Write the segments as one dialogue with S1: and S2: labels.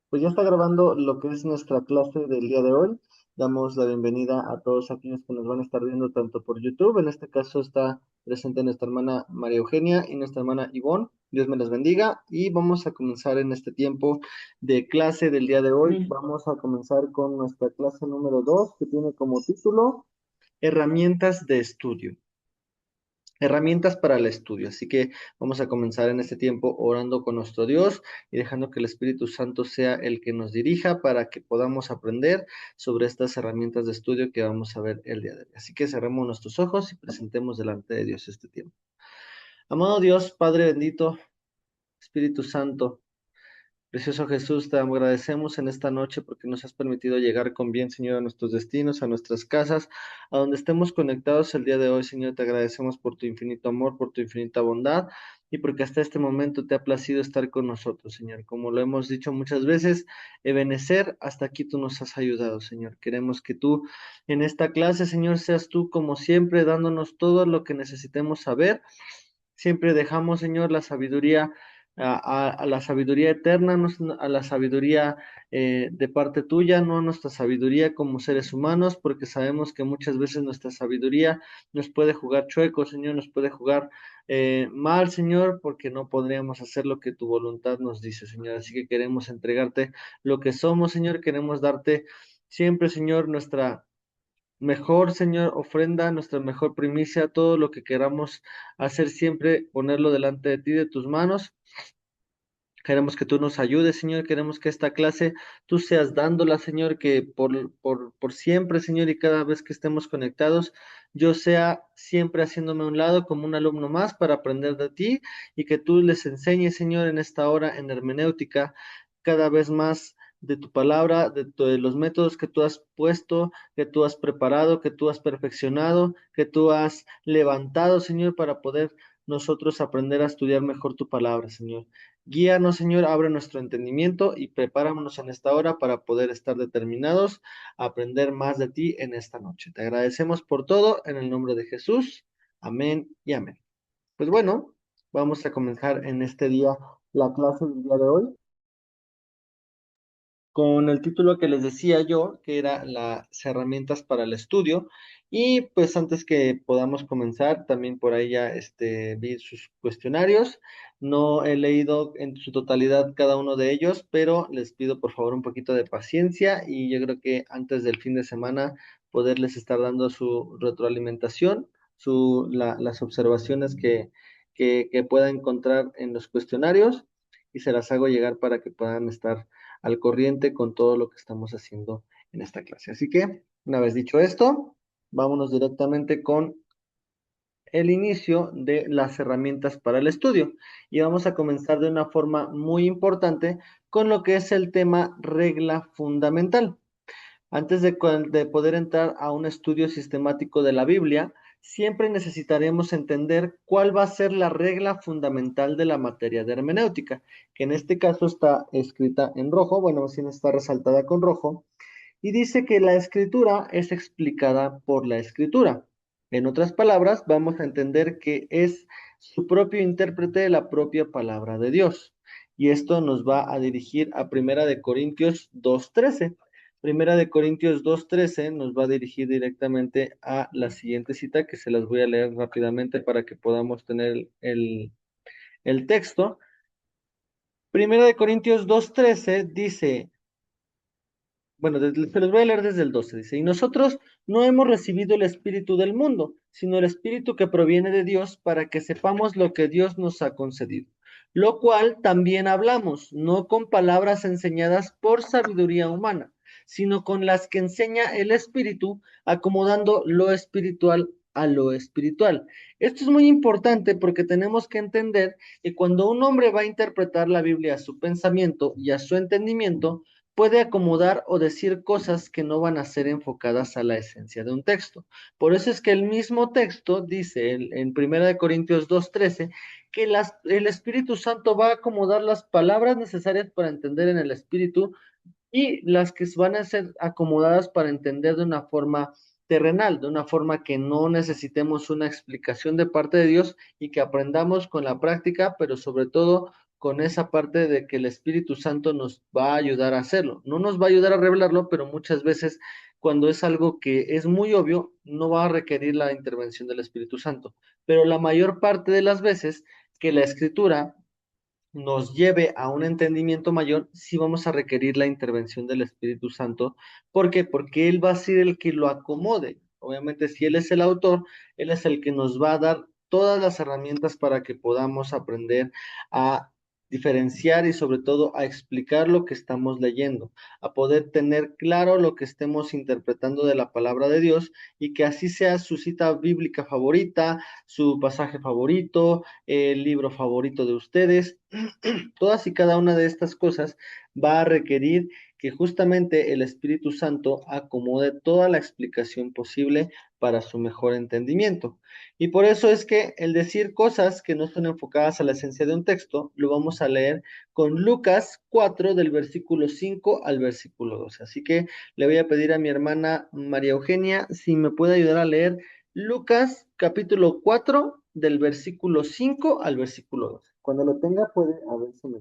S1: Pues ya está grabando lo que es nuestra clase del día de hoy. Damos la bienvenida a todos aquellos que nos van a estar viendo tanto por YouTube. En este caso está presente nuestra hermana María Eugenia y nuestra hermana Ivonne. Dios me las bendiga y vamos a comenzar en este tiempo de clase del día de hoy.
S2: Mm.
S1: Vamos a comenzar con nuestra clase número 2 que tiene como título Herramientas de estudio. Herramientas para el estudio. Así que vamos a comenzar en este tiempo orando con nuestro Dios y dejando que el Espíritu Santo sea el que nos dirija para que podamos aprender sobre estas herramientas de estudio que vamos a ver el día de hoy. Así que cerremos nuestros ojos y presentemos delante de Dios este tiempo. Amado Dios, Padre bendito, Espíritu Santo, precioso Jesús, te agradecemos en esta noche porque nos has permitido llegar con bien, Señor, a nuestros destinos, a nuestras casas, a donde estemos conectados el día de hoy, Señor. Te agradecemos por tu infinito amor, por tu infinita bondad y porque hasta este momento te ha placido estar con nosotros, Señor. Como lo hemos dicho muchas veces, Ebenecer, hasta aquí tú nos has ayudado, Señor. Queremos que tú en esta clase, Señor, seas tú como siempre dándonos todo lo que necesitemos saber. Siempre dejamos, Señor, la sabiduría a la sabiduría eterna, a la sabiduría de parte tuya, no a nuestra sabiduría como seres humanos, porque sabemos que muchas veces nuestra sabiduría nos puede jugar chueco, Señor, nos puede jugar mal, Señor, porque no podríamos hacer lo que tu voluntad nos dice, Señor. Así que queremos entregarte lo que somos, Señor, queremos darte siempre, Señor, nuestra mejor, Señor, ofrenda, nuestra mejor primicia, todo lo que queramos hacer siempre, ponerlo delante de ti, de tus manos. Queremos que tú nos ayudes, Señor. Queremos que esta clase tú seas dándola, Señor, que por siempre, Señor, y cada vez que estemos conectados, yo sea siempre haciéndome a un lado como un alumno más para aprender de ti y que tú les enseñes, Señor, en esta hora en hermenéutica, cada vez más de tu palabra, de los métodos que tú has puesto, que tú has preparado, que tú has perfeccionado, que tú has levantado, Señor, para poder nosotros aprender a estudiar mejor tu palabra, Señor. Guíanos, Señor, abre nuestro entendimiento y prepáranos en esta hora para poder estar determinados a aprender más de ti en esta noche. Te agradecemos por todo en el nombre de Jesús. Amén y amén. Pues bueno, vamos a comenzar en este día la clase del día de hoy con el título que les decía yo, que era las herramientas para el estudio. Y pues antes que podamos comenzar, también por ahí ya vi sus cuestionarios. No he leído en su totalidad cada uno de ellos, pero les pido por favor un poquito de paciencia y yo creo que antes del fin de semana poderles estar dando su retroalimentación, las observaciones que pueda encontrar en los cuestionarios y se las hago llegar para que puedan estar al corriente con todo lo que estamos haciendo en esta clase. Así que, una vez dicho esto, vámonos directamente con el inicio de las herramientas para el estudio. Y vamos a comenzar de una forma muy importante con lo que es el tema regla fundamental. Antes de poder entrar a un estudio sistemático de la Biblia, siempre necesitaremos entender cuál va a ser la regla fundamental de la materia de hermenéutica, que en este caso está escrita en rojo, bueno, si no está resaltada con rojo, y dice que la escritura es explicada por la escritura. En otras palabras, vamos a entender que es su propio intérprete de la propia palabra de Dios. Y esto nos va a dirigir a Primera de Corintios 2:13. Primera de Corintios 2:13 nos va a dirigir directamente a la siguiente cita que se las voy a leer rápidamente para que podamos tener el texto. Primera de Corintios 2:13 dice, bueno, se los voy a leer desde el 12. Dice, y nosotros no hemos recibido el espíritu del mundo, sino el espíritu que proviene de Dios para que sepamos lo que Dios nos ha concedido. Lo cual también hablamos, no con palabras enseñadas por sabiduría humana, sino con las que enseña el espíritu, acomodando lo espiritual a lo espiritual. Esto es muy importante porque tenemos que entender que cuando un hombre va a interpretar la Biblia a su pensamiento y a su entendimiento, puede acomodar o decir cosas que no van a ser enfocadas a la esencia de un texto. Por eso es que el mismo texto dice en 1 Corintios 2:13 que el Espíritu Santo va a acomodar las palabras necesarias para entender en el Espíritu y las que van a ser acomodadas para entender de una forma terrenal, de una forma que no necesitemos una explicación de parte de Dios y que aprendamos con la práctica, pero sobre todo con esa parte de que el Espíritu Santo nos va a ayudar a hacerlo. No nos va a ayudar a revelarlo, pero muchas veces cuando es algo que es muy obvio, no va a requerir la intervención del Espíritu Santo. Pero la mayor parte de las veces que la Escritura nos lleve a un entendimiento mayor, sí vamos a requerir la intervención del Espíritu Santo. ¿Por qué? Porque Él va a ser el que lo acomode. Obviamente, si Él es el autor, Él es el que nos va a dar todas las herramientas para que podamos aprender a diferenciar y sobre todo a explicar lo que estamos leyendo, a poder tener claro lo que estemos interpretando de la palabra de Dios y que así sea su cita bíblica favorita, su pasaje favorito, el libro favorito de ustedes. Todas y cada una de estas cosas va a requerir que justamente el Espíritu Santo acomode toda la explicación posible para su mejor entendimiento. Y por eso es que el decir cosas que no están enfocadas a la esencia de un texto, lo vamos a leer con Lucas 4 del versículo 5 al versículo 12. Así que le voy a pedir a mi hermana María Eugenia si me puede ayudar a leer Lucas capítulo 4 del versículo 5 al versículo 12. Cuando lo tenga puede a ver si me...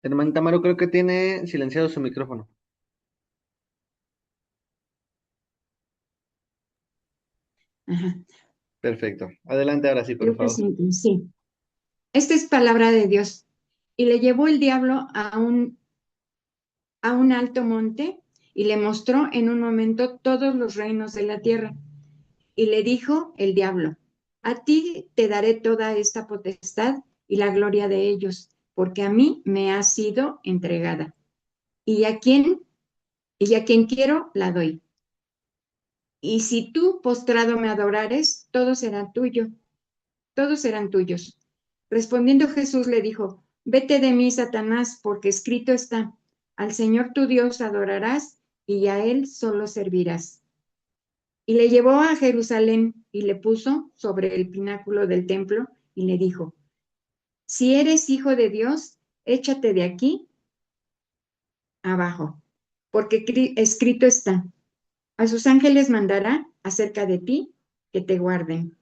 S1: Hermanita Maru creo que tiene silenciado su micrófono.
S2: Ajá.
S1: Perfecto. Adelante ahora sí, por
S2: Lucas
S1: favor.
S2: 5, sí. Esta es palabra de Dios. Y le llevó el diablo a un alto monte y le mostró en un momento todos los reinos de la tierra. Y le dijo el diablo, a ti te daré toda esta potestad y la gloria de ellos, porque a mí me ha sido entregada. Y a quien, y a quien quiero, la doy. Y si tú postrado me adorares, todo será tuyo, todos serán tuyos. Respondiendo Jesús le dijo, vete de mí, Satanás, porque escrito está, al Señor tu Dios adorarás y a Él solo servirás. Y le llevó a Jerusalén y le puso sobre el pináculo del templo y le dijo, si eres hijo de Dios, échate de aquí abajo, porque escrito está, a sus ángeles mandará acerca de ti que te guarden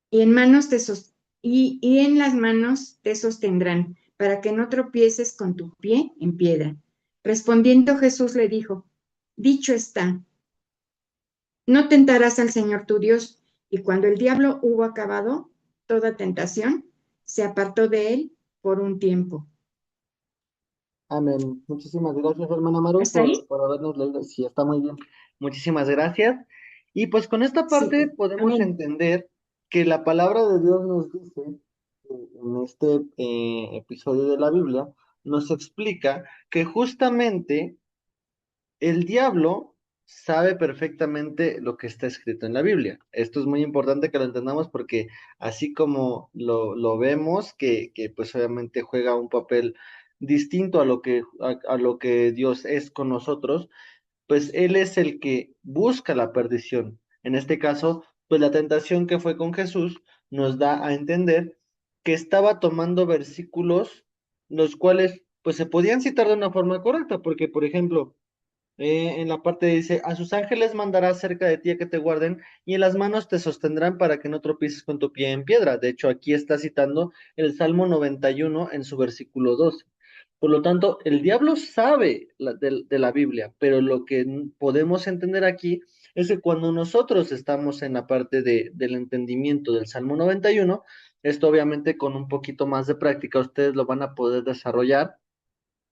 S2: y en manos te y en las manos te sostendrán para que no tropieces con tu pie en piedra. Respondiendo Jesús le dijo, dicho está, no tentarás al Señor tu Dios. Y cuando el diablo hubo acabado toda tentación, se apartó de él por un tiempo.
S1: Amén. Muchísimas gracias, hermana Maru,
S2: ¿Hasta ahí?
S1: por habernos leído. Sí, está muy bien. Muchísimas gracias. Y pues con esta
S2: Sí,
S1: parte podemos
S2: amén.
S1: entender que la palabra de Dios nos dice, en este episodio de la Biblia, nos explica que justamente el diablo sabe perfectamente lo que está escrito en la Biblia. Esto es muy importante que lo entendamos porque así como lo vemos, que pues obviamente juega un papel distinto a lo que Dios es con nosotros, pues Él es el que busca la perdición. En este caso, pues la tentación que fue con Jesús nos da a entender que estaba tomando versículos los cuales pues se podían citar de una forma correcta, porque por ejemplo, en la parte dice, a sus ángeles mandará cerca de ti a que te guarden y en las manos te sostendrán para que no tropieces con tu pie en piedra. De hecho, aquí está citando el Salmo 91 en su versículo 12. Por lo tanto, el diablo sabe de la Biblia, pero lo que podemos entender aquí es que cuando nosotros estamos en la parte del entendimiento del Salmo 91, esto obviamente con un poquito más de práctica ustedes lo van a poder desarrollar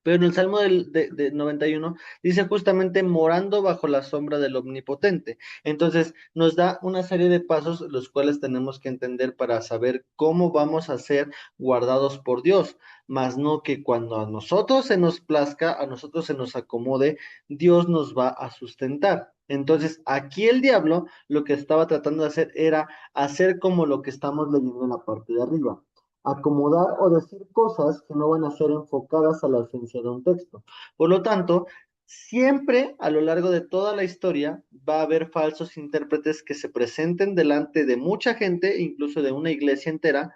S1: Pero en el Salmo de 91 dice justamente morando bajo la sombra del Omnipotente. Entonces nos da una serie de pasos los cuales tenemos que entender para saber cómo vamos a ser guardados por Dios, más no que cuando a nosotros se nos plazca, a nosotros se nos acomode, Dios nos va a sustentar. Entonces aquí el diablo lo que estaba tratando de hacer era hacer como lo que estamos leyendo en la parte de arriba, acomodar o decir cosas que no van a ser enfocadas a la esencia de un texto. Por lo tanto, siempre a lo largo de toda la historia va a haber falsos intérpretes que se presenten delante de mucha gente, incluso de una iglesia entera,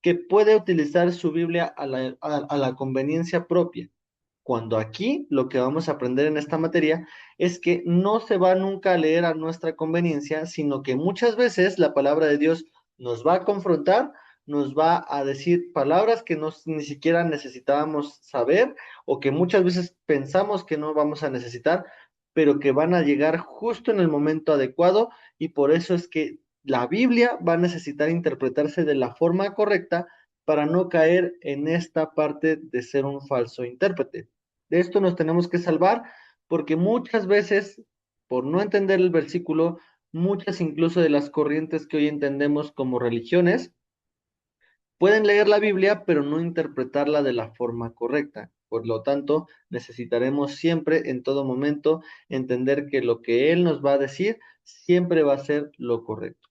S1: que puede utilizar su Biblia a la conveniencia propia. Cuando aquí lo que vamos a aprender en esta materia es que no se va nunca a leer a nuestra conveniencia, sino que muchas veces la palabra de Dios nos va a confrontar, nos va a decir palabras que ni siquiera necesitábamos saber o que muchas veces pensamos que no vamos a necesitar, pero que van a llegar justo en el momento adecuado, y por eso es que la Biblia va a necesitar interpretarse de la forma correcta para no caer en esta parte de ser un falso intérprete. De esto nos tenemos que salvar porque muchas veces, por no entender el versículo, muchas incluso de las corrientes que hoy entendemos como religiones, pueden leer la Biblia, pero no interpretarla de la forma correcta. Por lo tanto, necesitaremos siempre, en todo momento, entender que lo que Él nos va a decir siempre va a ser lo correcto.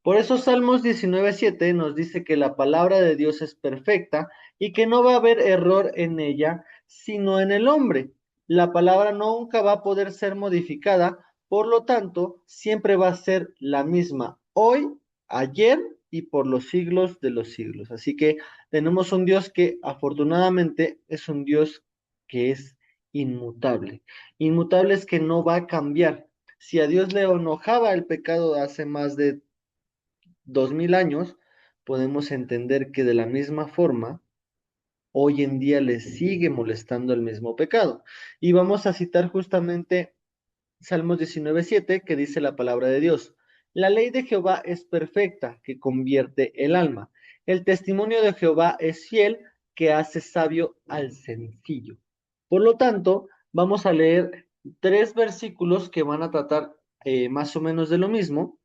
S1: Por eso Salmos 19:7 nos dice que la palabra de Dios es perfecta y que no va a haber error en ella, sino en el hombre. La palabra nunca va a poder ser modificada, por lo tanto, siempre va a ser la misma hoy, ayer y por los siglos de los siglos. Así que tenemos un Dios que afortunadamente es un Dios que es inmutable. Inmutable es que no va a cambiar. Si a Dios le enojaba el pecado hace más de 2000 años, podemos entender que de la misma forma, hoy en día le sigue molestando el mismo pecado. Y vamos a citar justamente Salmos 19:7, que dice la palabra de Dios. La ley de Jehová es perfecta, que convierte el alma. El testimonio de Jehová es fiel, que hace sabio al sencillo. Por lo tanto, vamos a leer tres versículos que van a tratar más o menos de lo mismo,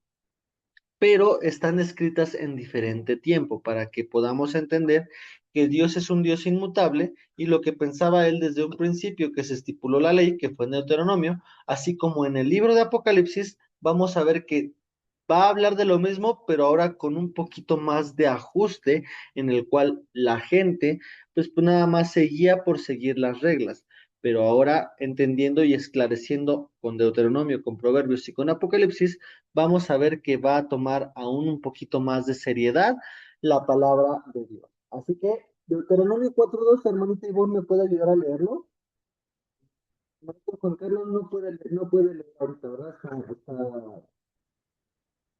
S1: pero están escritas en diferente tiempo para que podamos entender que Dios es un Dios inmutable, y lo que pensaba él desde un principio que se estipuló la ley, que fue en Deuteronomio, así como en el libro de Apocalipsis, vamos a ver que va a hablar de lo mismo, pero ahora con un poquito más de ajuste en el cual la gente, pues nada más seguía por seguir las reglas. Pero ahora entendiendo y esclareciendo con Deuteronomio, con Proverbios y con Apocalipsis, vamos a ver que va a tomar aún un poquito más de seriedad la palabra de Dios. Así que Deuteronomio 4:2, hermanita Ivonne, ¿me puede ayudar a leerlo? Hermanito Juan Carlos no puede leer ahorita, ¿verdad?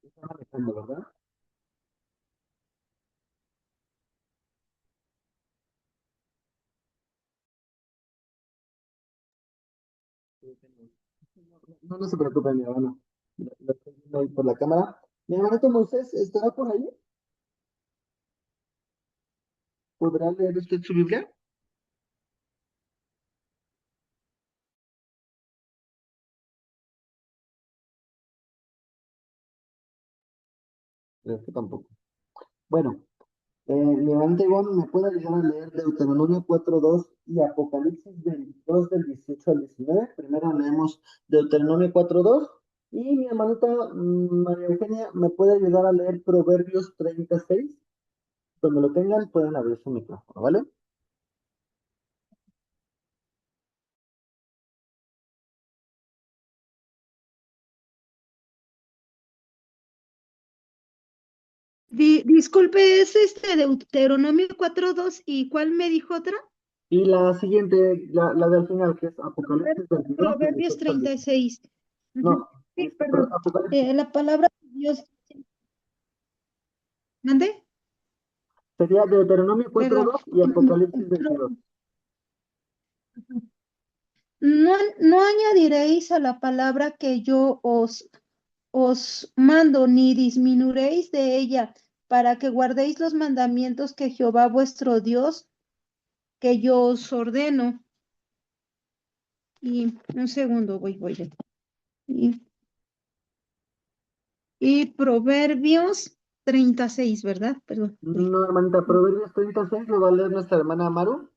S1: Está manejando, ¿verdad? No se preocupe, mi hermano. Lo estoy viendo ahí por la cámara. Mi hermanito Moisés, ¿estará por ahí? ¿Podrá leer usted su Biblia? Creo que tampoco. Bueno, mi hermanita Ivonne, ¿me puede ayudar a leer Deuteronomio 4:2 y Apocalipsis 22 del 18 al 19? Primero leemos Deuteronomio 4:2 y mi hermanita María Eugenia, ¿me puede ayudar a leer Proverbios 36? Cuando lo tengan, pueden abrir su micrófono, ¿vale?
S3: Disculpe, ¿es este Deuteronomio 4:2 y cuál me dijo otra?
S1: Y la siguiente, la del final, que es Apocalipsis 22 del
S3: Proverbios
S1: 18 al 19.
S3: 36. Ujú.
S1: No,
S3: Sí, perdón.
S1: Apocalipsis.
S3: La palabra de Dios. ¿Mande?
S1: Sería Deuteronomio
S3: Perdón.
S1: 4:2 y Apocalipsis 22.
S3: No, no añadiréis a la palabra que yo os mando, ni disminuiréis de ella, para que guardéis los mandamientos que Jehová vuestro Dios, que yo os ordeno. Y un segundo, voy. Y, y Proverbios 36, ¿verdad? Perdón, voy.
S1: No, hermanita, Proverbios 36 lo va a leer nuestra hermana Maru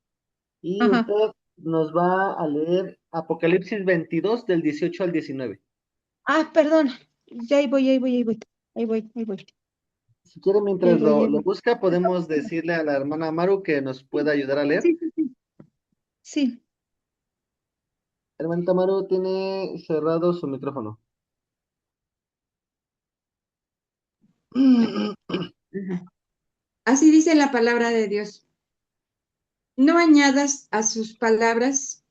S1: y
S3: Ajá.
S1: usted nos va a leer Apocalipsis 22 del 18 al 19.
S3: Ah, perdón. Ya ahí voy. Ahí voy.
S1: Si quiere,
S3: Ahí
S1: mientras
S3: voy, ahí
S1: lo
S3: voy.
S1: busca, podemos decirle a la hermana Maru que nos pueda ayudar a leer.
S3: Sí. Sí.
S1: Hermanita Maru tiene cerrado su micrófono.
S2: Ajá. Así dice la palabra de Dios. No añadas a sus palabras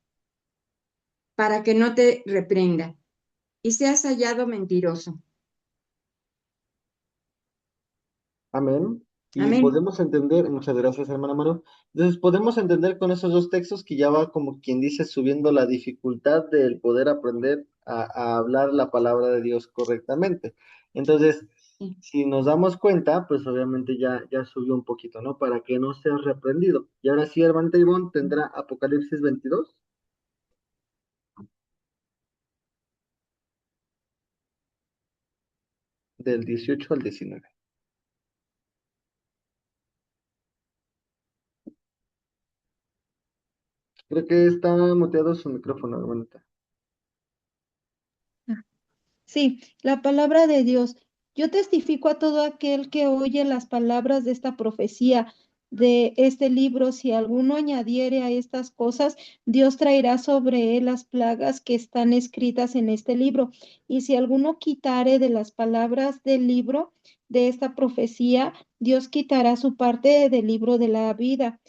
S2: para que no te reprenda y seas hallado mentiroso.
S1: Amén. Y
S2: Amén.
S1: podemos entender, muchas gracias, hermana Maru. Entonces, podemos entender con esos dos textos que ya va como quien dice subiendo la dificultad del poder aprender a hablar la palabra de Dios correctamente. Entonces,
S2: Sí.
S1: si nos damos cuenta, pues obviamente ya subió un poquito, ¿no? Para que no seas reprendido. Y ahora sí, hermanita Ivonne tendrá Apocalipsis 22 del 18 al 19. Creo que está muteado su micrófono, hermanita.
S3: Sí, la palabra de Dios. Yo testifico a todo aquel que oye las palabras de esta profecía, de este libro, si alguno añadiere a estas cosas, Dios traerá sobre él las plagas que están escritas en este libro. Y si alguno quitare de las palabras del libro de esta profecía, Dios quitará su parte del libro de la vida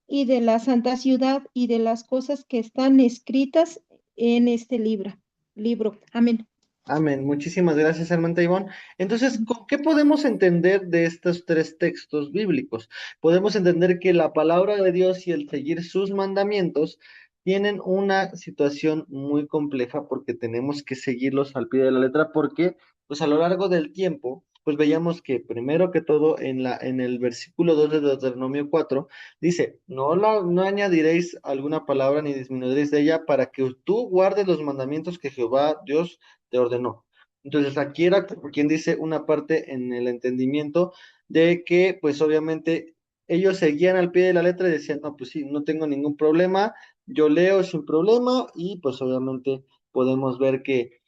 S3: y de la santa ciudad y de las cosas que están escritas en este libro. Amén.
S1: Amén. Muchísimas gracias, hermana Ivonne. Entonces, ¿con qué podemos entender de estos tres textos bíblicos? Podemos entender que la palabra de Dios y el seguir sus mandamientos tienen una situación muy compleja porque tenemos que seguirlos al pie de la letra porque, pues a lo largo del tiempo, pues veíamos que primero que todo en el versículo 2 de Deuteronomio 4 dice, no añadiréis alguna palabra ni disminuiréis de ella para que tú guardes los mandamientos que Jehová Dios te ordenó. Entonces, aquí era como quien dice una parte en el entendimiento de que, pues obviamente, ellos seguían al pie de la letra y decían, no, pues sí, no tengo ningún problema, yo leo sin problema y pues obviamente podemos ver que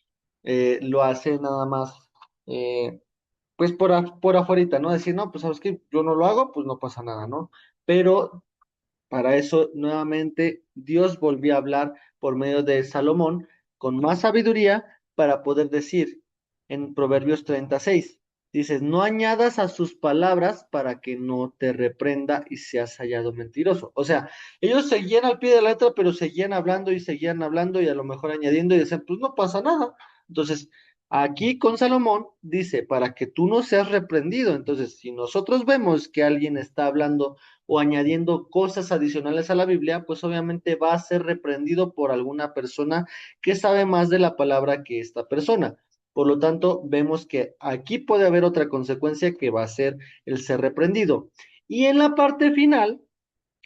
S1: lo hace nada más, eh, pues por afuerita, ¿no? Decir, no, pues sabes que yo no lo hago, pues no pasa nada, ¿no? Pero para eso, nuevamente, Dios volvió a hablar por medio de Salomón con más sabiduría para poder decir en Proverbios 36, dices, no añadas a sus palabras para que no te reprenda y seas hallado mentiroso. O sea, ellos seguían al pie de la letra, pero seguían hablando y a lo mejor añadiendo y decían, pues no pasa nada. Entonces, aquí con Salomón dice, para que tú no seas reprendido. Entonces, si nosotros vemos que alguien está hablando o añadiendo cosas adicionales a la Biblia, pues obviamente va a ser reprendido por alguna persona que sabe más de la palabra que esta persona. Por lo tanto, vemos que aquí puede haber otra consecuencia que va a ser el ser reprendido. Y en la parte final,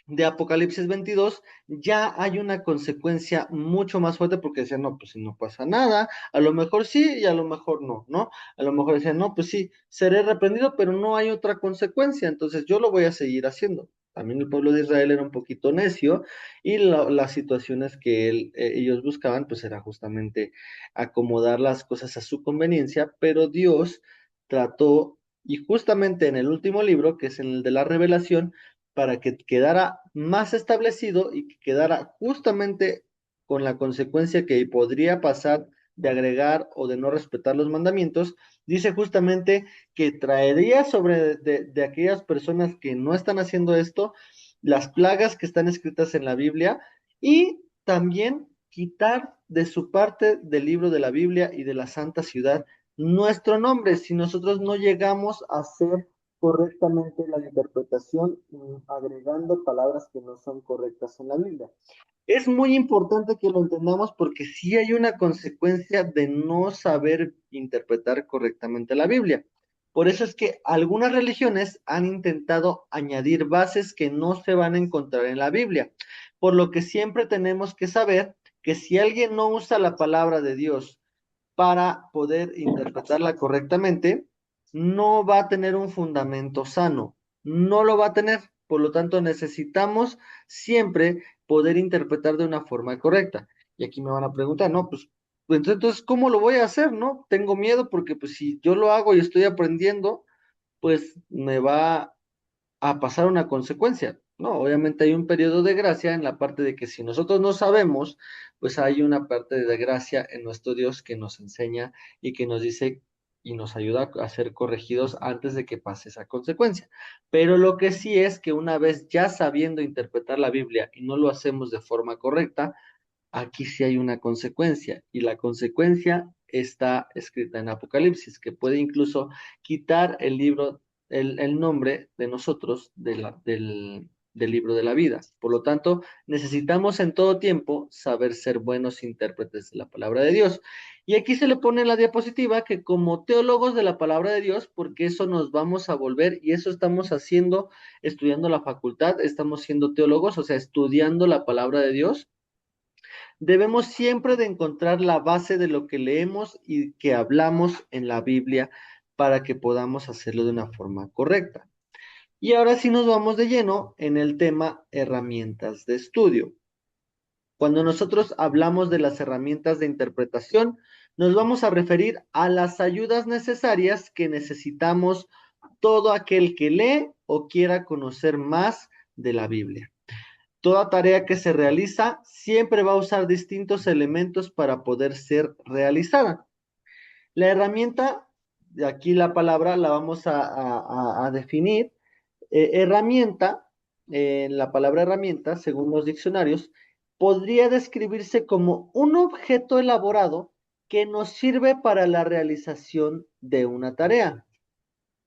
S1: de Apocalipsis 22, ya hay una consecuencia mucho más fuerte porque decían, no, pues si no pasa nada, a lo mejor sí y a lo mejor no, ¿no? A lo mejor decían, no, pues sí, seré reprendido, pero no hay otra consecuencia, entonces yo lo voy a seguir haciendo. También el pueblo de Israel era un poquito necio y las situaciones que ellos buscaban, pues era justamente acomodar las cosas a su conveniencia, pero Dios trató, y justamente en el último libro, que es en el de la revelación, para que quedara más establecido y que quedara justamente con la consecuencia que podría pasar de agregar o de no respetar los mandamientos, dice justamente que traería sobre de aquellas personas que no están haciendo esto las plagas que están escritas en la Biblia y también quitar de su parte del libro de la Biblia y de la Santa Ciudad nuestro nombre si nosotros no llegamos a ser correctamente la interpretación, agregando palabras que no son correctas en la Biblia. Es muy importante que lo entendamos porque sí hay una consecuencia de no saber interpretar correctamente la Biblia. Por eso es que algunas religiones han intentado añadir bases que no se van a encontrar en la Biblia, por lo que siempre tenemos que saber que si alguien no usa la palabra de Dios para poder interpretarla correctamente, no va a tener un fundamento sano, no lo va a tener. Por lo tanto, necesitamos siempre poder interpretar de una forma correcta. Y aquí me van a preguntar, no, pues entonces, ¿cómo lo voy a hacer? No, tengo miedo porque pues si yo lo hago y estoy aprendiendo, pues me va a pasar una consecuencia. No, obviamente hay un periodo de gracia en la parte de que si nosotros no sabemos, pues hay una parte de gracia en nuestro Dios que nos enseña y que nos dice y nos ayuda a ser corregidos antes de que pase esa consecuencia. Pero lo que sí es que una vez ya sabiendo interpretar la Biblia y no lo hacemos de forma correcta, aquí sí hay una consecuencia y la consecuencia está escrita en Apocalipsis, que puede incluso quitar el libro, el nombre de nosotros del libro de la vida. Por lo tanto, necesitamos en todo tiempo saber ser buenos intérpretes de la palabra de Dios. Y aquí se le pone en la diapositiva que como teólogos de la palabra de Dios, porque eso nos vamos a volver y eso estamos haciendo, estudiando la facultad, estamos siendo teólogos, o sea, estudiando la palabra de Dios. Debemos siempre de encontrar la base de lo que leemos y que hablamos en la Biblia para que podamos hacerlo de una forma correcta. Y ahora sí nos vamos de lleno en el tema herramientas de estudio. Cuando nosotros hablamos de las herramientas de interpretación, nos vamos a referir a las ayudas necesarias que necesitamos todo aquel que lee o quiera conocer más de la Biblia. Toda tarea que se realiza siempre va a usar distintos elementos para poder ser realizada. La herramienta, de aquí la palabra la vamos a definir. Herramienta, la palabra herramienta, según los diccionarios, podría describirse como un objeto elaborado que nos sirve para la realización de una tarea.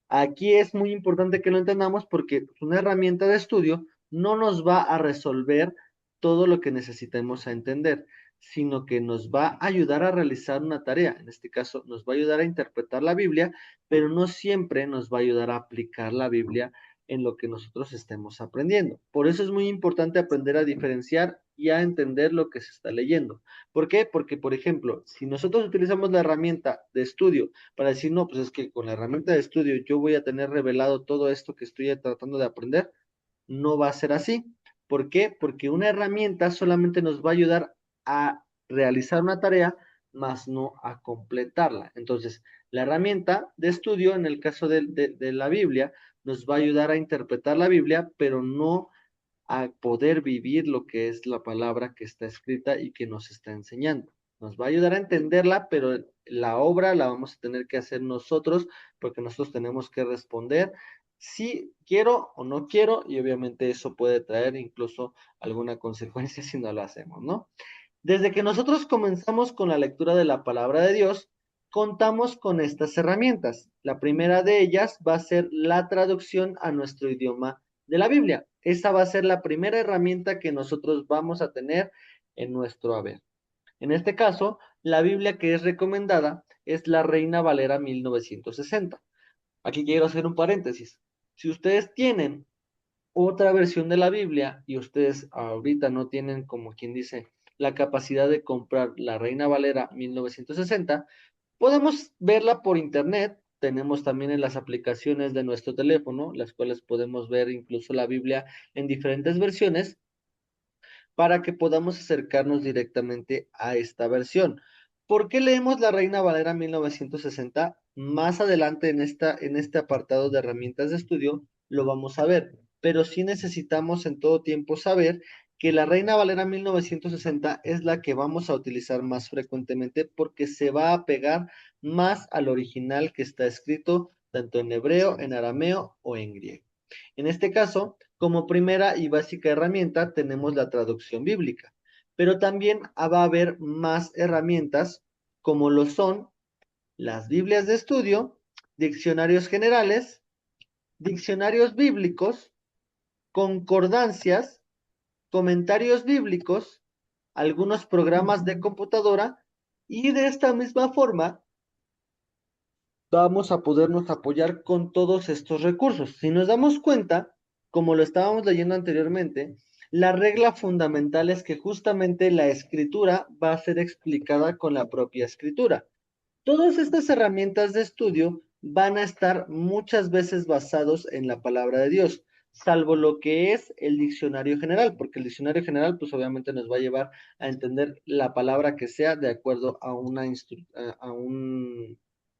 S1: Aquí es muy importante que lo entendamos porque una herramienta de estudio no nos va a resolver todo lo que necesitemos a entender, sino que nos va a ayudar a realizar una tarea. En este caso, nos va a ayudar a interpretar la Biblia, pero no siempre nos va a ayudar a aplicar la Biblia en lo que nosotros estemos aprendiendo. Por eso es muy importante aprender a diferenciar y a entender lo que se está leyendo. ¿Por qué? Porque, por ejemplo, si nosotros utilizamos la herramienta de estudio para decir, no, pues es que con la herramienta de estudio yo voy a tener revelado todo esto que estoy tratando de aprender, no va a ser así. ¿Por qué? Porque una herramienta solamente nos va a ayudar a realizar una tarea, más no a completarla. Entonces, la herramienta de estudio, en el caso de la Biblia, nos va a ayudar a interpretar la Biblia, pero no a poder vivir lo que es la palabra que está escrita y que nos está enseñando. Nos va a ayudar a entenderla, pero la obra la vamos a tener que hacer nosotros porque nosotros tenemos que responder si quiero o no quiero y obviamente eso puede traer incluso alguna consecuencia si no lo hacemos, ¿no? Desde que nosotros comenzamos con la lectura de la palabra de Dios, contamos con estas herramientas. La primera de ellas va a ser la traducción a nuestro idioma de la Biblia. Esa va a ser la primera herramienta que nosotros vamos a tener en nuestro haber. En este caso, la Biblia que es recomendada es la Reina Valera 1960. Aquí quiero hacer un paréntesis. Si ustedes tienen otra versión de la Biblia y ustedes ahorita no tienen, como quien dice, la capacidad de comprar la Reina Valera 1960, podemos verla por internet. Tenemos también en las aplicaciones de nuestro teléfono, las cuales podemos ver incluso la Biblia en diferentes versiones para que podamos acercarnos directamente a esta versión. ¿Por qué leemos la Reina Valera 1960? Más adelante en este apartado de herramientas de estudio lo vamos a ver, pero sí necesitamos en todo tiempo saber que la Reina Valera 1960 es la que vamos a utilizar más frecuentemente porque se va a pegar más al original que está escrito tanto en hebreo, en arameo o en griego. En este caso, como primera y básica herramienta tenemos la traducción bíblica, pero también va a haber más herramientas como lo son las Biblias de estudio, diccionarios generales, diccionarios bíblicos, concordancias, comentarios bíblicos, algunos programas de computadora y de esta misma forma vamos a podernos apoyar con todos estos recursos. Si nos damos cuenta, como lo estábamos leyendo anteriormente, La regla fundamental es que justamente la escritura va a ser explicada con la propia escritura. Todas estas herramientas de estudio van a estar muchas veces basados en la palabra de Dios, salvo lo que es el diccionario general, porque el diccionario general pues obviamente nos va a llevar a entender la palabra que sea de acuerdo a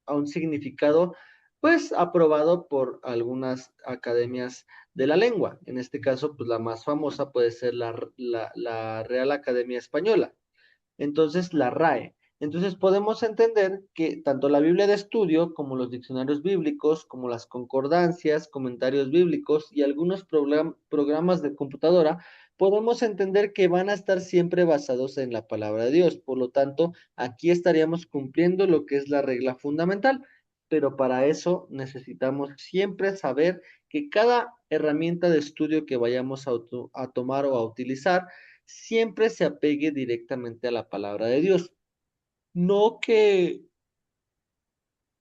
S1: a un significado pues aprobado por algunas academias de la lengua. En este caso pues la más famosa puede ser la Real Academia Española. Entonces, la RAE. Entonces, podemos entender que tanto la Biblia de estudio como los diccionarios bíblicos, como las concordancias, comentarios bíblicos y algunos programas de computadora, podemos entender que van a estar siempre basados en la palabra de Dios. Por lo tanto, aquí estaríamos cumpliendo lo que es la regla fundamental. Pero para eso necesitamos siempre saber que cada herramienta de estudio que vayamos a tomar o a utilizar, siempre se apegue directamente a la palabra de Dios. No que,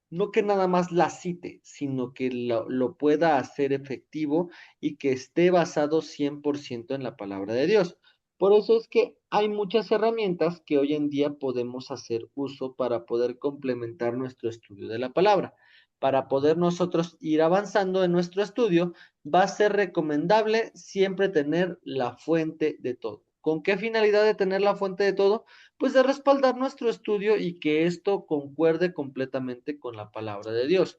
S1: no que nada más la cite, sino que lo pueda hacer efectivo y que esté basado 100% en la palabra de Dios. Por eso es que hay muchas herramientas que hoy en día podemos hacer uso para poder complementar nuestro estudio de la palabra. Para poder nosotros ir avanzando en nuestro estudio, va a ser recomendable siempre tener la fuente de todo. ¿Con qué finalidad de tener la fuente de todo? Pues de respaldar nuestro estudio y que esto concuerde completamente con la palabra de Dios.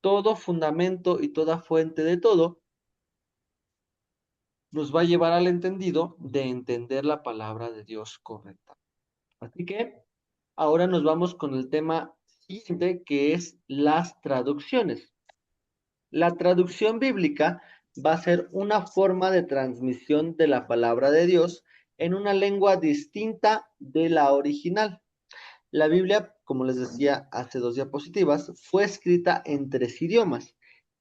S1: Todo fundamento y toda fuente de todo nos va a llevar al entendido de entender la palabra de Dios correcta. Así que ahora nos vamos con el tema siguiente, que es las traducciones. La traducción bíblica va a ser una forma de transmisión de la palabra de Dios en una lengua distinta de la original. La Biblia, como les decía hace dos diapositivas, fue escrita en tres idiomas.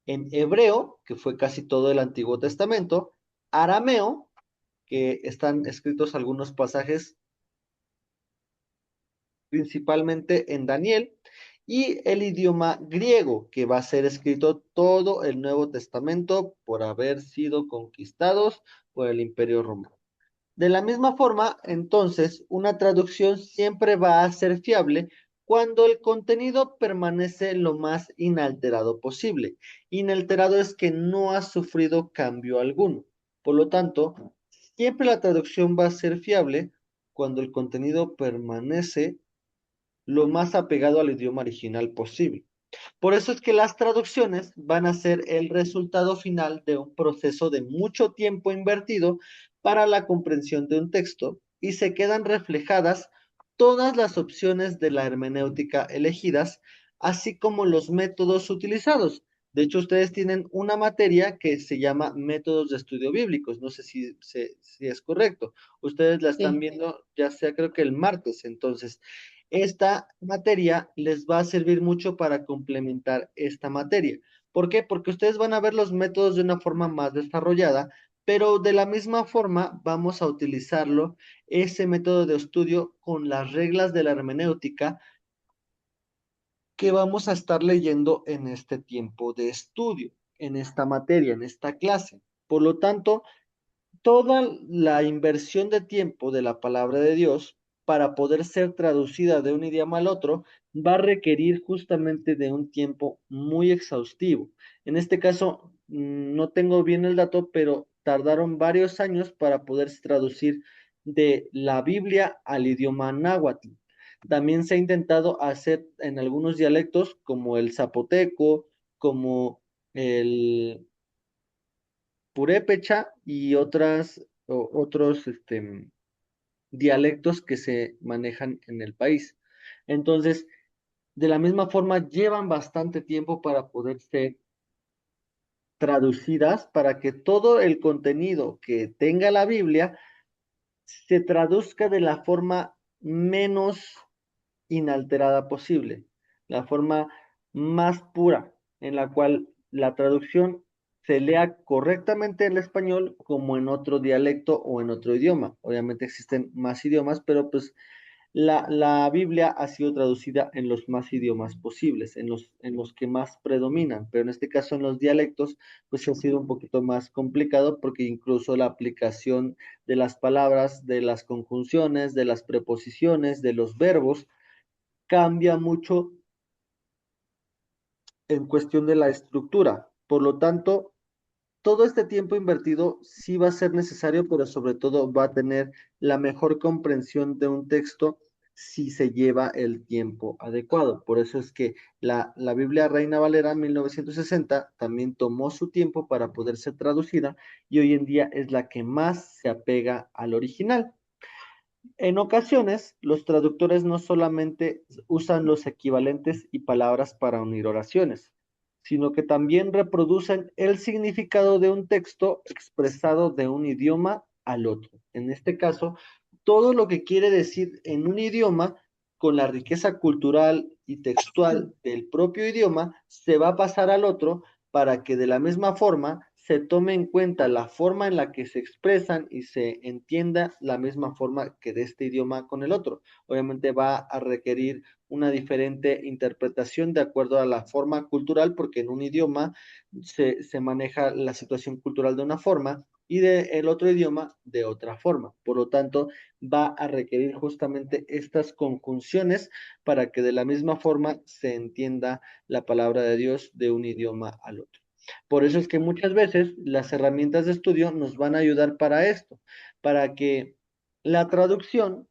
S1: En hebreo, que fue casi todo el Antiguo Testamento, arameo, que están escritos algunos pasajes principalmente en Daniel, y el idioma griego, que va a ser escrito todo el Nuevo Testamento por haber sido conquistados por el Imperio Romano. De la misma forma, entonces, una traducción siempre va a ser fiable cuando el contenido permanece lo más inalterado posible. Inalterado es que no ha sufrido cambio alguno. Por lo tanto, siempre la traducción va a ser fiable cuando el contenido permanece lo más apegado al idioma original posible. Por eso es que las traducciones van a ser el resultado final de un proceso de mucho tiempo invertido para la comprensión de un texto y se quedan reflejadas todas las opciones de la hermenéutica elegidas, así como los métodos utilizados. De hecho, ustedes tienen una materia que se llama métodos de estudio bíblicos. No sé si es correcto. Ustedes la están
S2: Sí.
S1: viendo ya sea creo que el martes. Entonces, esta materia les va a servir mucho para complementar esta materia. ¿Por qué? Porque ustedes van a ver los métodos de una forma más desarrollada, pero de la misma forma vamos a utilizarlo, ese método de estudio, con las reglas de la hermenéutica que vamos a estar leyendo en este tiempo de estudio, en esta materia, en esta clase. Por lo tanto, toda la inversión de tiempo de la palabra de Dios para poder ser traducida de un idioma al otro va a requerir justamente de un tiempo muy exhaustivo. En este caso, no tengo bien el dato, pero tardaron varios años para poder traducir de la Biblia al idioma náhuatl. También se ha intentado hacer en algunos dialectos como el zapoteco, como el purépecha y otros dialectos que se manejan en el país. Entonces, de la misma forma, llevan bastante tiempo para poder ser traducidas para que todo el contenido que tenga la Biblia se traduzca de la forma menos inalterada posible, la forma más pura en la cual la traducción se lea correctamente en el español como en otro dialecto o en otro idioma. Obviamente existen más idiomas, pero pues La Biblia ha sido traducida en los más idiomas posibles, en los que más predominan, pero en este caso en los dialectos, pues ha sido un poquito más complicado porque incluso la aplicación de las palabras, de las conjunciones, de las preposiciones, de los verbos, cambia mucho en cuestión de la estructura. Por lo tanto, todo este tiempo invertido sí va a ser necesario, pero sobre todo va a tener la mejor comprensión de un texto si se lleva el tiempo adecuado. Por eso es que la Biblia Reina Valera 1960 también tomó su tiempo para poder ser traducida y hoy en día es la que más se apega al original. En ocasiones, los traductores no solamente usan los equivalentes y palabras para unir oraciones, sino que también reproducen el significado de un texto expresado de un idioma al otro. En este caso, todo lo que quiere decir en un idioma, con la riqueza cultural y textual del propio idioma, se va a pasar al otro para que de la misma forma se tome en cuenta la forma en la que se expresan y se entienda la misma forma que de este idioma con el otro. Obviamente va a requerir una diferente interpretación de acuerdo a la forma cultural, porque en un idioma se maneja la situación cultural de una forma y del otro idioma de otra forma. Por lo tanto, va a requerir justamente estas conjunciones para que de la misma forma se entienda la palabra de Dios de un idioma al otro. Por eso es que muchas veces las herramientas de estudio nos van a ayudar para esto, para que la traducción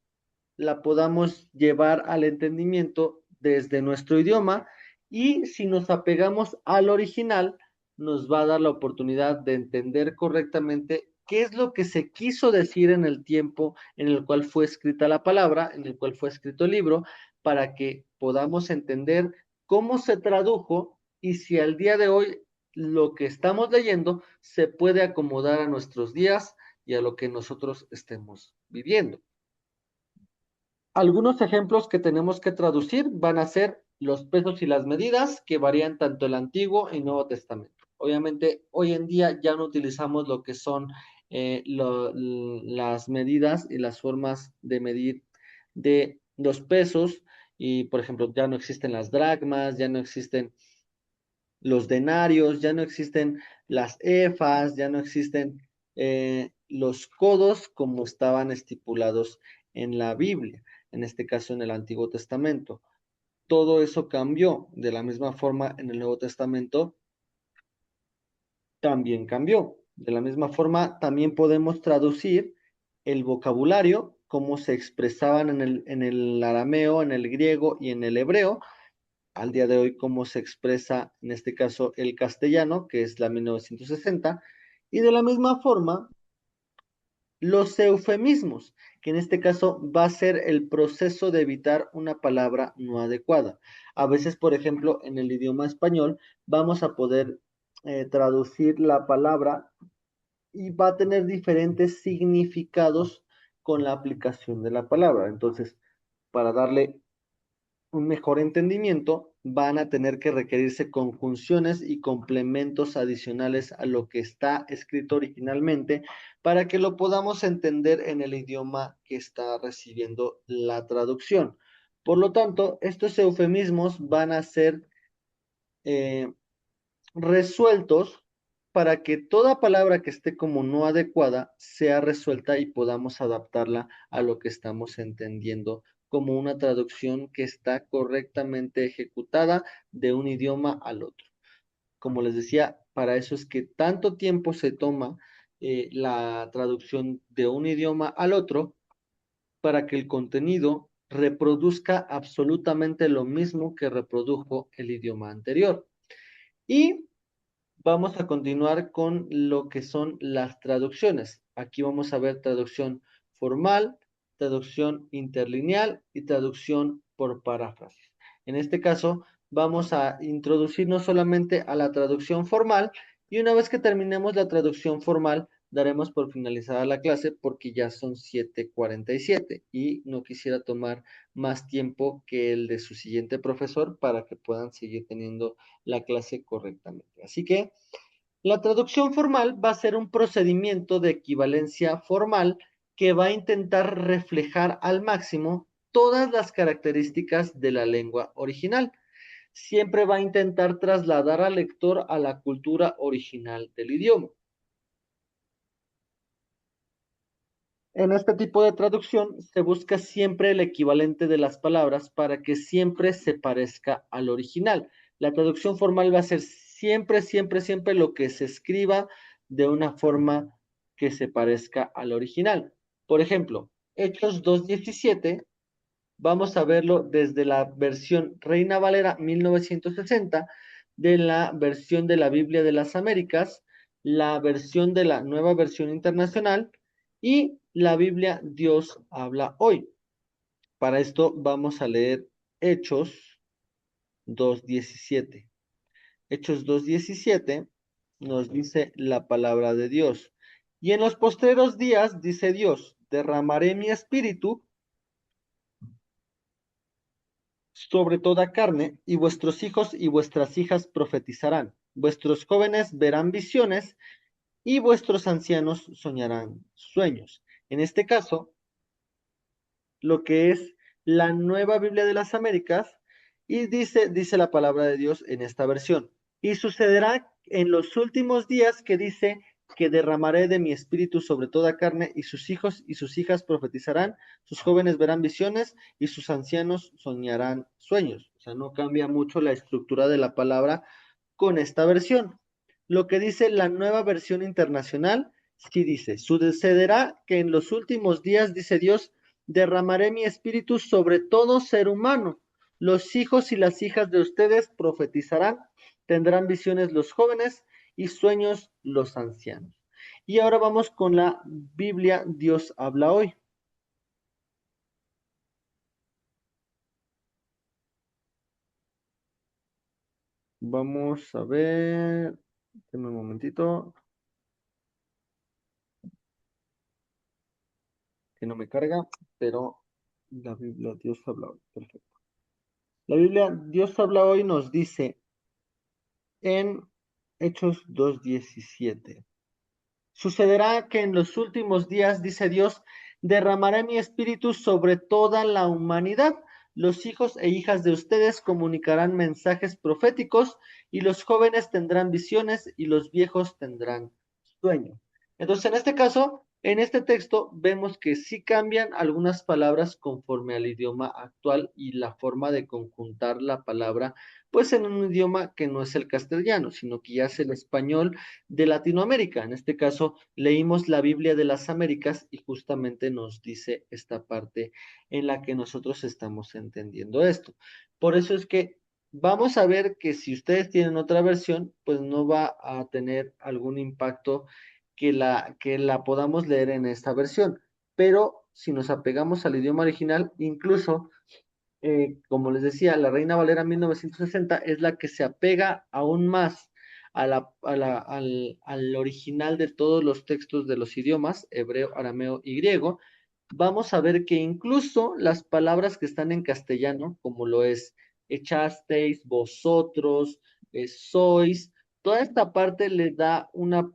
S1: la podamos llevar al entendimiento desde nuestro idioma y si nos apegamos al original, nos va a dar la oportunidad de entender correctamente qué es lo que se quiso decir en el tiempo en el cual fue escrita la palabra, en el cual fue escrito el libro, para que podamos entender cómo se tradujo y si al día de hoy lo que estamos leyendo se puede acomodar a nuestros días y a lo que nosotros estemos viviendo. Algunos ejemplos que tenemos que traducir van a ser los pesos y las medidas que varían tanto el Antiguo y Nuevo Testamento. Obviamente, hoy en día ya no utilizamos lo que son las medidas y las formas de medir de los pesos y, por ejemplo, ya no existen las dracmas, ya no existen los denarios, ya no existen las efas, ya no existen los codos como estaban estipulados en la Biblia, en este caso en el Antiguo Testamento. Todo eso cambió. De la misma forma, en el Nuevo Testamento también cambió. De la misma forma, también podemos traducir el vocabulario, cómo se expresaban en el arameo, en el griego y en el hebreo, al día de hoy cómo se expresa en este caso el castellano, que es la 1960, y de la misma forma los eufemismos, que en este caso va a ser el proceso de evitar una palabra no adecuada. A veces, por ejemplo, en el idioma español vamos a poder traducir la palabra y va a tener diferentes significados con la aplicación de la palabra. Entonces, para darle un mejor entendimiento, van a tener que requerirse conjunciones y complementos adicionales a lo que está escrito originalmente para que lo podamos entender en el idioma que está recibiendo la traducción. Por lo tanto, estos eufemismos van a ser eh, resueltos para que toda palabra que esté como no adecuada sea resuelta y podamos adaptarla a lo que estamos entendiendo como una traducción que está correctamente ejecutada de un idioma al otro. Como les decía, para eso es que tanto tiempo se toma la traducción de un idioma al otro para que el contenido reproduzca absolutamente lo mismo que reprodujo el idioma anterior. Y vamos a continuar con lo que son las traducciones. Aquí vamos a ver traducción formal, traducción interlineal y traducción por paráfrasis. En este caso, vamos a introducirnos solamente a la traducción formal y una vez que terminemos la traducción formal, daremos por finalizada la clase porque ya son 7:47 y no quisiera tomar más tiempo que el de su siguiente profesor para que puedan seguir teniendo la clase correctamente. Así que la traducción formal va a ser un procedimiento de equivalencia formal que va a intentar reflejar al máximo todas las características de la lengua original. Siempre va a intentar trasladar al lector a la cultura original del idioma. En este tipo de traducción se busca siempre el equivalente de las palabras para que siempre se parezca al original. La traducción formal va a ser siempre, siempre, siempre lo que se escriba de una forma que se parezca al original. Por ejemplo, Hechos 2:17, vamos a verlo desde la versión Reina Valera 1960, de la versión de la Biblia de las Américas, la versión de la Nueva Versión Internacional y la Biblia Dios habla hoy. Para esto vamos a leer Hechos 2:17. Hechos 2:17 nos dice la palabra de Dios. Y en los postreros días, dice Dios, derramaré mi espíritu sobre toda carne, y vuestros hijos y vuestras hijas profetizarán, vuestros jóvenes verán visiones, y vuestros ancianos soñarán sueños. En este caso, lo que es la Nueva Biblia de las Américas, y dice la palabra de Dios en esta versión. Y sucederá en los últimos días, que dice que derramaré de mi espíritu sobre toda carne, y sus hijos y sus hijas profetizarán, sus jóvenes verán visiones, y sus ancianos soñarán sueños. O sea, no cambia mucho la estructura de la palabra con esta versión. Lo que dice la Nueva Versión Internacional, sí dice: sucederá que en los últimos días, dice Dios, derramaré mi espíritu sobre todo ser humano. Los hijos y las hijas de ustedes profetizarán, tendrán visiones los jóvenes y sueños los ancianos. Y ahora vamos con la Biblia Dios habla hoy. Vamos a ver, denme un momentito, que no me carga, pero la Biblia Dios habla hoy. Perfecto. La Biblia Dios habla hoy nos dice en Hechos 2:17. Sucederá que en los últimos días, dice Dios, derramaré mi espíritu sobre toda la humanidad. Los hijos e hijas de ustedes comunicarán mensajes proféticos, y los jóvenes tendrán visiones y los viejos tendrán sueños. Entonces, en este caso, en este texto, vemos que sí cambian algunas palabras conforme al idioma actual y la forma de conjuntar la palabra, pues en un idioma que no es el castellano, sino que ya es el español de Latinoamérica. En este caso, leímos la Biblia de las Américas y justamente nos dice esta parte en la que nosotros estamos entendiendo esto. Por eso es que vamos a ver que si ustedes tienen otra versión, pues no va a tener algún impacto que la podamos leer en esta versión. Pero si nos apegamos al idioma original, incluso como les decía, la Reina Valera 1960 es la que se apega aún más al original de todos los textos de los idiomas, hebreo, arameo y griego. Vamos a ver que incluso las palabras que están en castellano, como lo es echasteis, vosotros, sois, toda esta parte le da una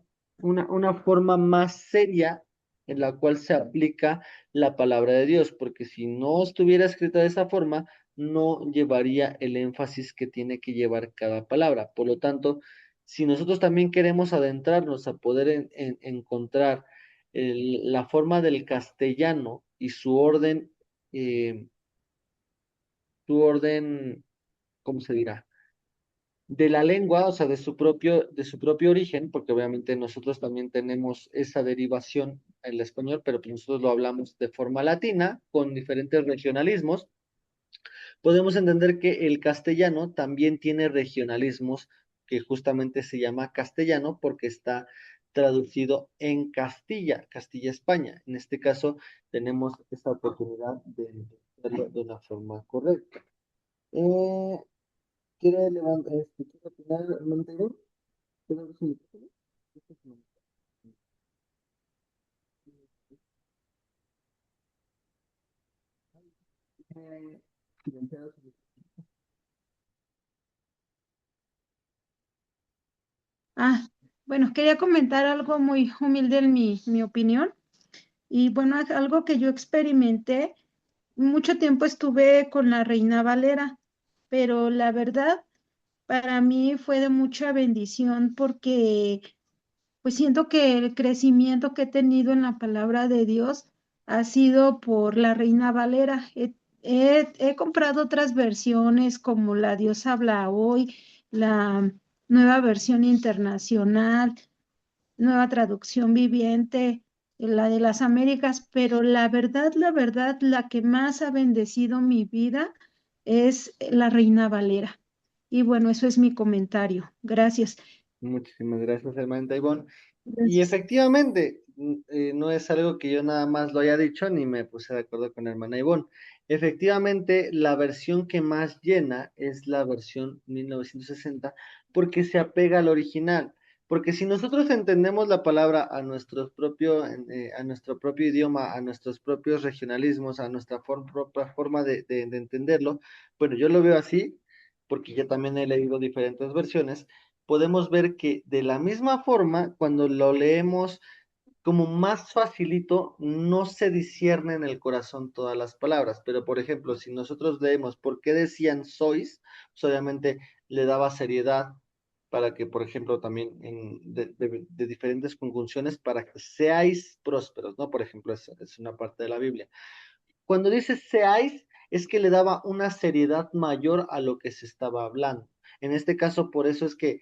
S1: forma más seria en la cual se aplica la palabra de Dios, porque si no estuviera escrita de esa forma, no llevaría el énfasis que tiene que llevar cada palabra. Por lo tanto, si nosotros también queremos adentrarnos a poder encontrar la forma del castellano y eh, su orden, ¿cómo se dirá? De la lengua, o sea, de su propio origen, porque obviamente nosotros también tenemos esa derivación en el español, pero pues nosotros lo hablamos de forma latina, con diferentes regionalismos. Podemos entender que el castellano también tiene regionalismos, que justamente se llama castellano porque está traducido en Castilla, Castilla-España. En este caso, tenemos esta oportunidad de verlo de una forma correcta. Eh, ¿Quiere levantar, quiere opinar, Montenegro? ¿Quiere abrir su micrófono? Silenciado su
S3: Ah, bueno, quería comentar algo muy humilde en mi opinión. Y bueno, es algo que yo experimenté mucho tiempo estuve con la Reina Valera, pero la verdad, para mí fue de mucha bendición porque pues siento que el crecimiento que he tenido en la palabra de Dios ha sido por la Reina Valera. He comprado otras versiones como la Dios habla hoy, la nueva versión internacional, nueva traducción viviente, la de las Américas, pero la verdad, la que más ha bendecido mi vida es la Reina Valera. Y bueno, eso es mi comentario. Gracias.
S1: Muchísimas gracias, hermanita Ivonne. Y
S3: Gracias.
S1: efectivamente, no es algo que yo nada más lo haya dicho ni me puse de acuerdo con la hermana Ivonne. Efectivamente, la versión que más llena es la versión 1960 porque se apega al original. Porque si nosotros entendemos la palabra a nuestro propio idioma, a nuestros propios regionalismos, a nuestra propia forma de entenderlo, bueno, yo lo veo así, porque yo también he leído diferentes versiones, podemos ver que de la misma forma, cuando lo leemos como más facilito, no se discierne en el corazón todas las palabras. Pero, por ejemplo, si nosotros leemos por qué decían sois, pues obviamente le daba seriedad para que, por ejemplo, también de diferentes conjunciones, para que seáis prósperos, ¿no? Por ejemplo, es una parte de la Biblia. Cuando dice seáis, es que le daba una seriedad mayor a lo que se estaba hablando. En este caso, por eso es que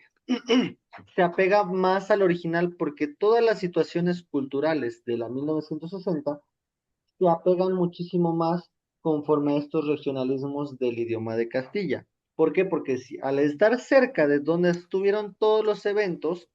S1: se apega más al original, porque todas las situaciones culturales de la 1960 se apegan muchísimo más conforme a estos regionalismos del idioma de Castilla. ¿Por qué? Porque si, al estar cerca de donde estuvieron todos los eventos,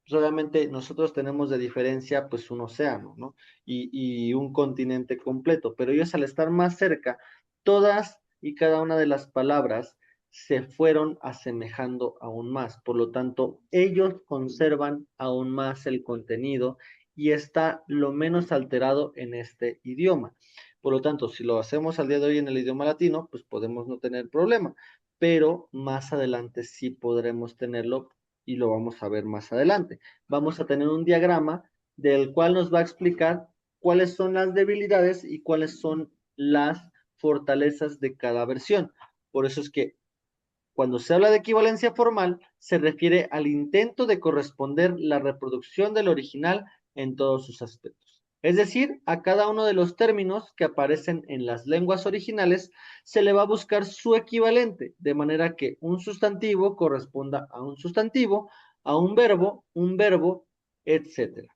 S1: pues obviamente nosotros tenemos de diferencia pues un océano, ¿no? Y un continente completo, pero ellos al estar más cerca, todas y cada una de las palabras se fueron asemejando aún más, por lo tanto, ellos conservan aún más el contenido y está lo menos alterado en este idioma. Por lo tanto, si lo hacemos al día de hoy en el idioma latino, pues podemos no tener problema, pero más adelante sí podremos tenerlo y lo vamos a ver más adelante. Vamos a tener un diagrama del cual nos va a explicar cuáles son las debilidades y cuáles son las fortalezas de cada versión. Por eso es que cuando se habla de equivalencia formal, se refiere al intento de corresponder la reproducción del original en todos sus aspectos. Es decir, a cada uno de los términos que aparecen en las lenguas originales se le va a buscar su equivalente, de manera que un sustantivo corresponda a un verbo, etcétera.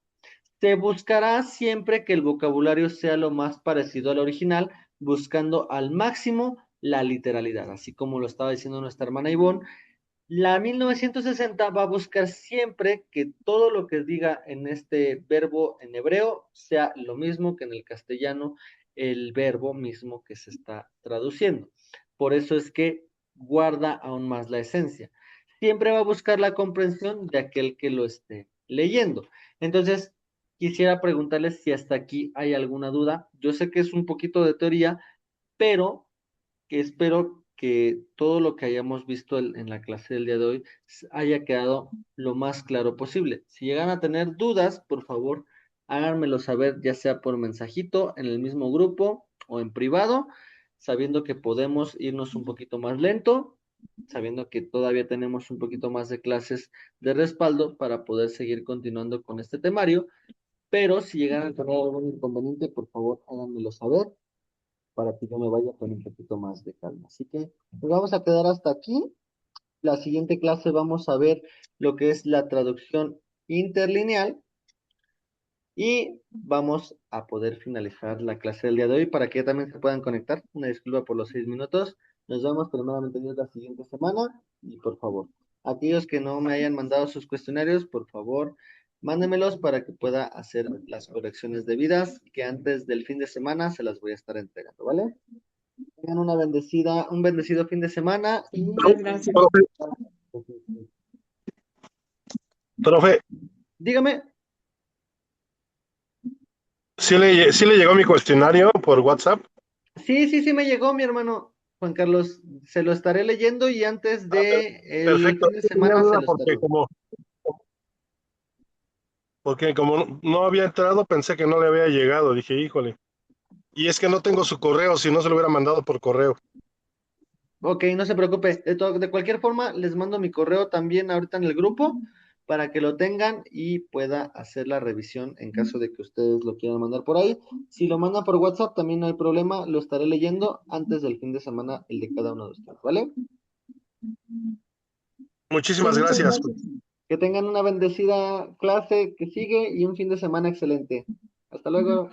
S1: Se buscará siempre que el vocabulario sea lo más parecido al original, buscando al máximo la literalidad, así como lo estaba diciendo nuestra hermana Ivonne. La 1960 va a buscar siempre que todo lo que diga en este verbo en hebreo sea lo mismo que en el castellano el verbo mismo que se está traduciendo. Por eso es que guarda aún más la esencia. Siempre va a buscar la comprensión de aquel que lo esté leyendo. Entonces, quisiera preguntarles si hasta aquí hay alguna duda. Yo sé que es un poquito de teoría, pero que espero que todo lo que hayamos visto en la clase del día de hoy haya quedado lo más claro posible. Si llegan a tener dudas, por favor, háganmelo saber, ya sea por mensajito en el mismo grupo o en privado, sabiendo que podemos irnos un poquito más lento, sabiendo que todavía tenemos un poquito más de clases de respaldo para poder seguir continuando con este temario. Pero si llegan a tener algún inconveniente, por favor, háganmelo saber para que yo me vaya con un poquito más de calma. Así que pues vamos a quedar hasta aquí. La siguiente clase vamos a ver lo que es la traducción interlineal y vamos a poder finalizar la clase del día de hoy para que también se puedan conectar. Una disculpa por los 6 minutos. Nos vemos primeramente Dios la siguiente semana y por favor, aquellos que no me hayan mandado sus cuestionarios, por favor, mándenmelos para que pueda hacer las correcciones debidas, que antes del fin de semana se las voy a estar entregando, ¿vale? Tengan un bendecido fin de semana y
S2: Muchas gracias.
S4: Profe, profe,
S1: dígame,
S4: sí le llegó mi cuestionario por WhatsApp.
S1: sí me llegó mi hermano Juan Carlos, se lo estaré leyendo y antes de el
S4: Perfecto.
S1: fin de
S4: Tenía
S1: semana se
S4: duda
S1: lo estaré.
S4: porque como no había entrado, pensé que no le había llegado. Dije, híjole. Y es que no tengo su correo, si no se lo hubiera mandado por correo.
S1: Ok, no se preocupe. De cualquier forma, les mando mi correo también ahorita en el grupo para que lo tengan y pueda hacer la revisión en caso de que ustedes lo quieran mandar por ahí. Si lo mandan por WhatsApp, también no hay problema, lo estaré leyendo antes del fin de semana, el de cada uno de ustedes, ¿vale?
S4: Muchísimas
S2: Sí, muchas
S4: gracias.
S2: gracias.
S1: Que tengan una bendecida clase que sigue y un fin de semana excelente. Hasta luego.